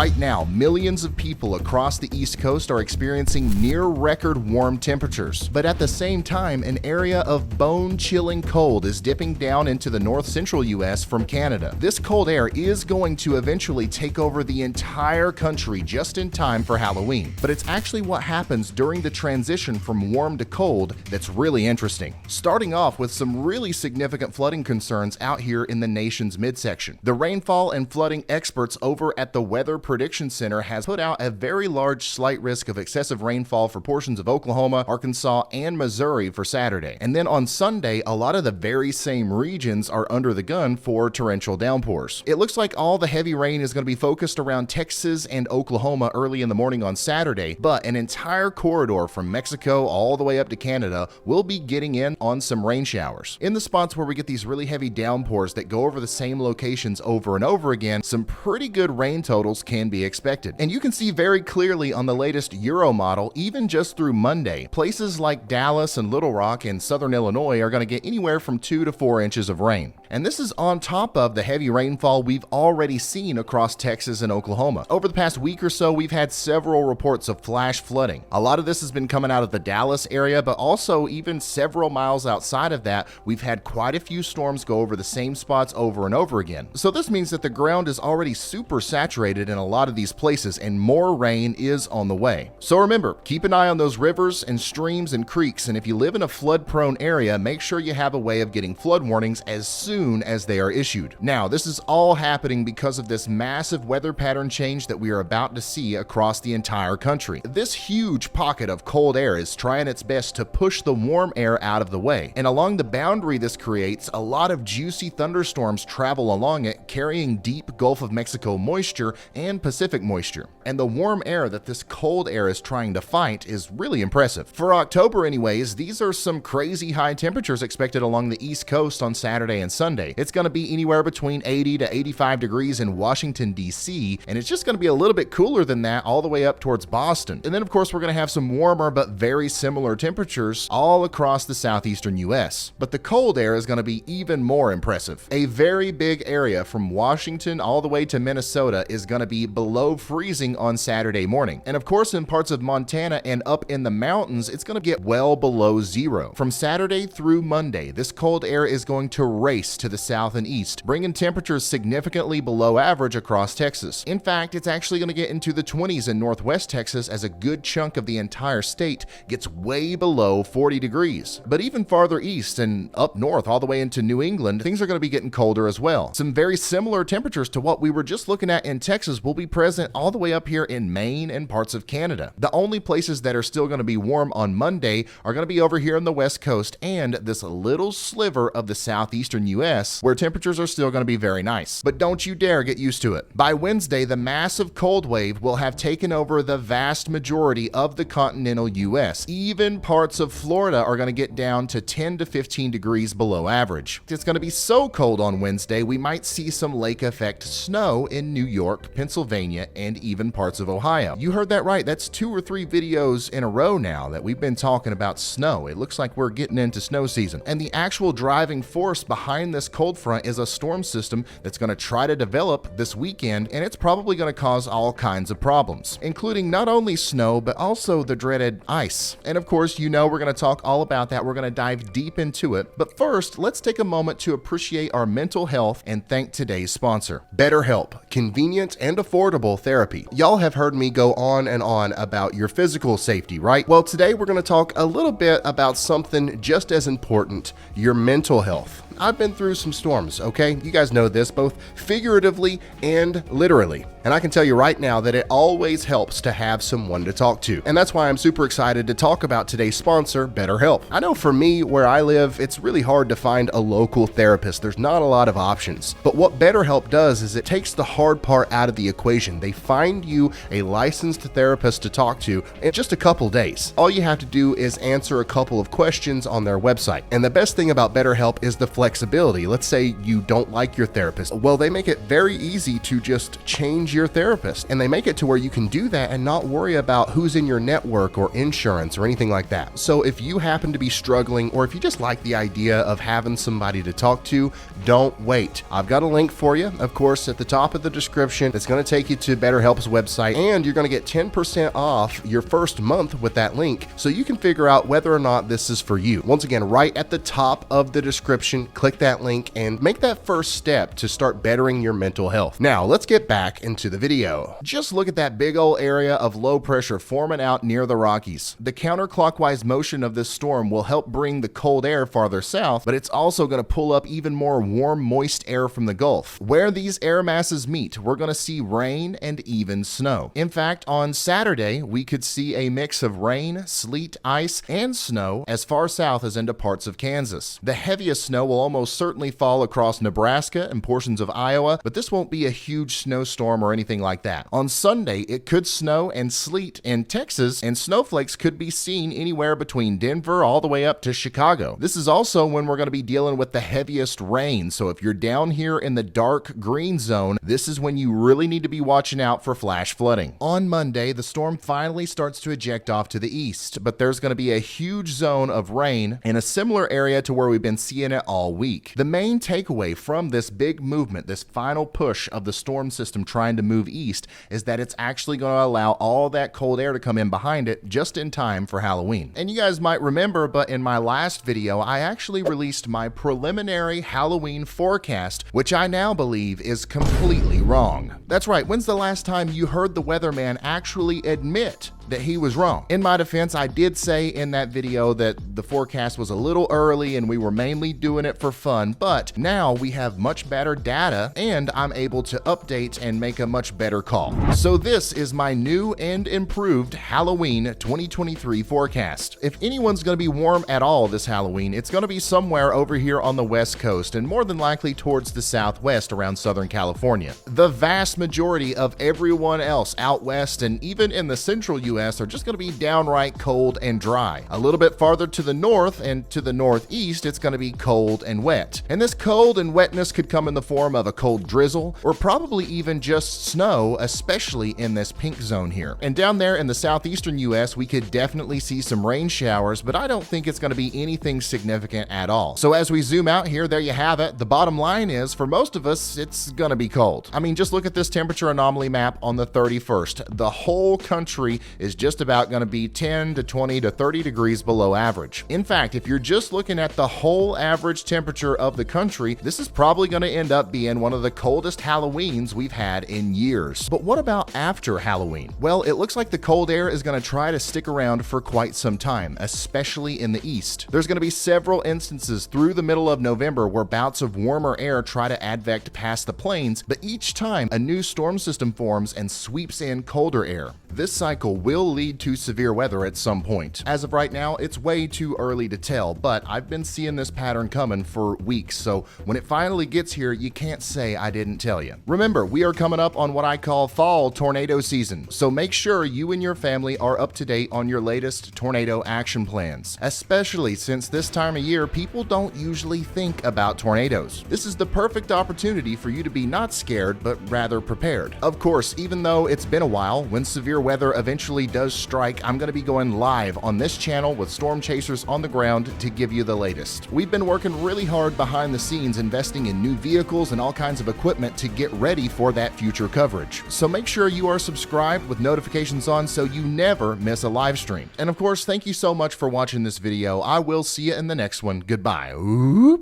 Right now, millions of people across the East Coast are experiencing near-record warm temperatures. But at the same time, an area of bone-chilling cold is dipping down into the north-central U.S. from Canada. This cold air is going to eventually take over the entire country just in time for Halloween. But it's actually what happens during the transition from warm to cold that's really interesting. Starting off with some really significant flooding concerns out here in the nation's midsection. The rainfall and flooding experts over at the Weather Prediction Center has put out a very large slight risk of excessive rainfall for portions of Oklahoma, Arkansas, and Missouri for Saturday. And then on Sunday, a lot of the very same regions are under the gun for torrential downpours. It looks like all the heavy rain is going to be focused around Texas and Oklahoma early in the morning on Saturday, but an entire corridor from Mexico all the way up to Canada will be getting in on some rain showers. In the spots where we get these really heavy downpours that go over the same locations over and over again, some pretty good rain totals can be expected. And you can see very clearly on the latest Euro model, even just through Monday, places like Dallas and Little Rock in southern Illinois are going to get anywhere from 2 to 4 inches of rain. And this is on top of the heavy rainfall we've already seen across Texas and Oklahoma. Over the past week or so, we've had several reports of flash flooding. A lot of this has been coming out of the Dallas area, but also even several miles outside of that, we've had quite a few storms go over the same spots over and over again. So this means that the ground is already super saturated in a lot of these places and more rain is on the way. So remember, keep an eye on those rivers and streams and creeks, and if you live in a flood-prone area, make sure you have a way of getting flood warnings as soon as they are issued. Now, this is all happening because of this massive weather pattern change that we are about to see across the entire country. This huge pocket of cold air is trying its best to push the warm air out of the way, and along the boundary this creates, a lot of juicy thunderstorms travel along it, carrying deep Gulf of Mexico moisture and Pacific moisture. And the warm air that this cold air is trying to fight is really impressive. For October anyways, these are some crazy high temperatures expected along the East Coast on Saturday and Sunday. It's going to be anywhere between 80 to 85 degrees in Washington, D.C., and it's just going to be a little bit cooler than that all the way up towards Boston. And then, of course, we're going to have some warmer but very similar temperatures all across the southeastern U.S. But the cold air is going to be even more impressive. A very big area from Washington all the way to Minnesota is going to be below freezing on Saturday morning. And of course, in parts of Montana and up in the mountains, it's going to get well below zero. From Saturday through Monday, this cold air is going to race to the south and east, bringing temperatures significantly below average across Texas. In fact, it's actually going to get into the 20s in northwest Texas as a good chunk of the entire state gets way below 40 degrees. But even farther east and up north all the way into New England, things are going to be getting colder as well. Some very similar temperatures to what we were just looking at in Texas will be present all the way up here in Maine and parts of Canada. The only places that are still going to be warm on Monday are going to be over here on the west coast and this little sliver of the southeastern U.S. where temperatures are still going to be very nice. But don't you dare get used to it. By Wednesday, the massive cold wave will have taken over the vast majority of the continental U.S. Even parts of Florida are going to get down to 10 to 15 degrees below average. It's going to be so cold on Wednesday, we might see some lake effect snow in New York, Pennsylvania, and even parts of Ohio. You heard that right. That's 2 or 3 videos in a row now that we've been talking about snow. It looks like we're getting into snow season. And the actual driving force behind this cold front is a storm system that's going to try to develop this weekend, and it's probably going to cause all kinds of problems, including not only snow, but also the dreaded ice. And of course, you know we're going to talk all about that. We're going to dive deep into it. But first, let's take a moment to appreciate our mental health and thank today's sponsor, BetterHelp, convenient and affordable therapy. Y'all have heard me go on and on about your physical safety, right? Well, today we're going to talk a little bit about something just as important, your mental health. I've been through some storms, okay? You guys know this, both figuratively and literally. And I can tell you right now that it always helps to have someone to talk to. And that's why I'm super excited to talk about today's sponsor, BetterHelp. I know for me, where I live, it's really hard to find a local therapist. There's not a lot of options. But what BetterHelp does is it takes the hard part out of the equation. They find you a licensed therapist to talk to in just a couple days. All you have to do is answer a couple of questions on their website. And the best thing about BetterHelp is the flexibility flexibility. Let's say you don't like your therapist. Well, they make it very easy to just change your therapist, and they make it to where you can do that and not worry about who's in your network or insurance or anything like that. So if you happen to be struggling, or if you just like the idea of having somebody to talk to, don't wait. I've got a link for you, of course, at the top of the description. It's going to take you to BetterHelp's website, and you're going to get 10% off your first month with that link, so you can figure out whether or not this is for you. Once again, right at the top of the description, click that link and make that first step to start bettering your mental health. Now, let's get back into the video. Just look at that big old area of low pressure forming out near the Rockies. The counterclockwise motion of this storm will help bring the cold air farther south, but it's also going to pull up even more warm, moist air from the Gulf. Where these air masses meet, we're going to see rain and even snow. In fact, on Saturday, we could see a mix of rain, sleet, ice, and snow as far south as into parts of Kansas. The heaviest snow will almost certainly fall across Nebraska and portions of Iowa, but this won't be a huge snowstorm or anything like that. On Sunday, it could snow and sleet in Texas, and snowflakes could be seen anywhere between Denver all the way up to Chicago. This is also when we're going to be dealing with the heaviest rain, so if you're down here in the dark green zone, this is when you really need to be watching out for flash flooding. On Monday, the storm finally starts to eject off to the east, but there's going to be a huge zone of rain in a similar area to where we've been seeing it all week. The main takeaway from this big movement, this final push of the storm system trying to move east, is that it's actually going to allow all that cold air to come in behind it just in time for Halloween. And you guys might remember, but in my last video, I actually released my preliminary Halloween forecast, which I now believe is completely wrong. That's right, when's the last time you heard the weatherman actually admit that he was wrong? In my defense, I did say in that video that the forecast was a little early and we were mainly doing it for fun, but now we have much better data and I'm able to update and make a much better call. So this is my new and improved Halloween 2023 forecast. If anyone's going to be warm at all this Halloween, it's going to be somewhere over here on the West Coast and more than likely towards the Southwest around Southern California. The vast majority of everyone else out west and even in the central US are just going to be downright cold and dry. A little bit farther to the north and to the northeast, it's going to be cold and wet. And this cold and wetness could come in the form of a cold drizzle or probably even just snow, especially in this pink zone here. And down there in the southeastern US, we could definitely see some rain showers, but I don't think it's going to be anything significant at all. So as we zoom out here, there you have it. The bottom line is, for most of us, it's going to be cold. I mean, just look at this temperature anomaly map on the 31st. The whole country is just about going to be 10 to 20 to 30 degrees below average. In fact, if you're just looking at the whole average temperature of the country, this is probably going to end up being one of the coldest Halloweens we've had in years. But what about after Halloween? Well, it looks like the cold air is going to try to stick around for quite some time, especially in the east. There's going to be several instances through the middle of November where bouts of warmer air try to advect past the plains, but each time a new storm system forms and sweeps in colder air. This cycle will lead to severe weather at some point. As of right now, it's way too early to tell, but I've been seeing this pattern coming for weeks, so when it finally gets here, you can't say I didn't tell you. Remember, we are coming up on what I call fall tornado season, so make sure you and your family are up to date on your latest tornado action plans, especially since this time of year, people don't usually think about tornadoes. This is the perfect opportunity for you to be not scared, but rather prepared. Of course, even though it's been a while, when severe weather eventually does strike, I'm going to be going live on this channel with storm chasers on the ground to give you the latest. We've been working really hard behind the scenes, investing in new vehicles and all kinds of equipment to get ready for that future coverage. So make sure you are subscribed with notifications on so you never miss a live stream. And of course, thank you so much for watching this video. I will see you in the next one. Goodbye. Ooh.